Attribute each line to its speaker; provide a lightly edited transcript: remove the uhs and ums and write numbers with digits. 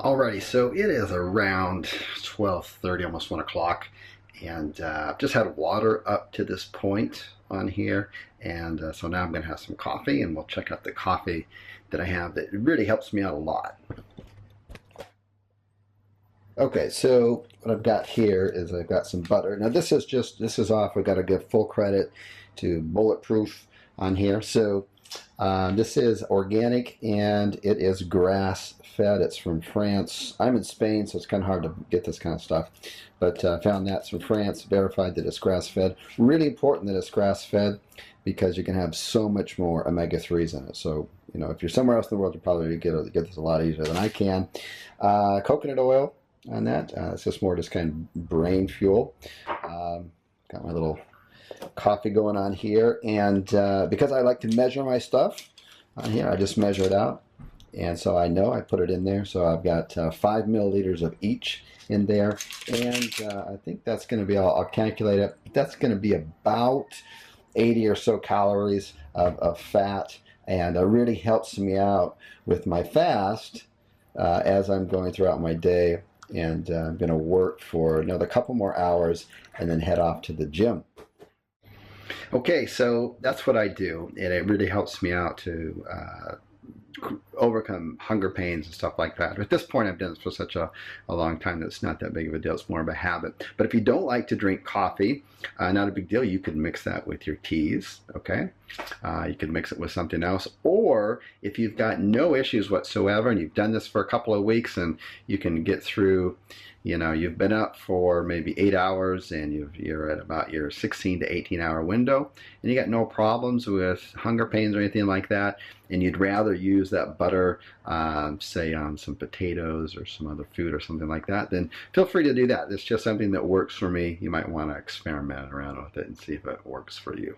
Speaker 1: Alrighty, so it is around 12:30, almost 1 o'clock, and I've just had water up to this point on here, and so now I'm going to have some coffee, and we'll check out the coffee that I have that really helps me out a lot. Okay, so what I've got here is I've got some butter. Now this is off. I've got to give full credit to Bulletproof on here. So this is organic and it is grass fed. It's from France. I'm in Spain, so it's kind of hard to get this kind of stuff. But I found that's from France, verified that it's grass fed. Really important that it's grass fed because you can have so much more omega-3s in it. So, you know, if you're somewhere else in the world, you probably get this a lot easier than I can. Coconut oil on that. It's just more just kind of brain fuel. Got my little coffee going on here, and because I like to measure my stuff on here, I just measure it out, and so I know I put it in there. So I've got 5 milliliters of each in there, and I think that's going to be, I'll calculate it, that's going to be about 80 or so calories of fat, and it really helps me out with my fast as I'm going throughout my day. And I'm going to work for another couple more hours and then head off to the gym. Okay, so that's what I do, and it really helps me out to overcome hunger pains and stuff like that. At this point, I've done this for such a long time that it's not that big of a deal. It's more of a habit. But if you don't like to drink coffee, not a big deal. You could mix that with your teas, okay? You could mix it with something else. Or if you've got no issues whatsoever and you've done this for a couple of weeks and you can get through, you know, you've been up for maybe 8 hours and you're at about your 16 to 18 hour window and you got no problems with hunger pains or anything like that, and you'd rather use that butter, say on some potatoes or some other food or something like that, then feel free to do that. It's just something that works for me. You might want to experiment around with it and see if it works for you.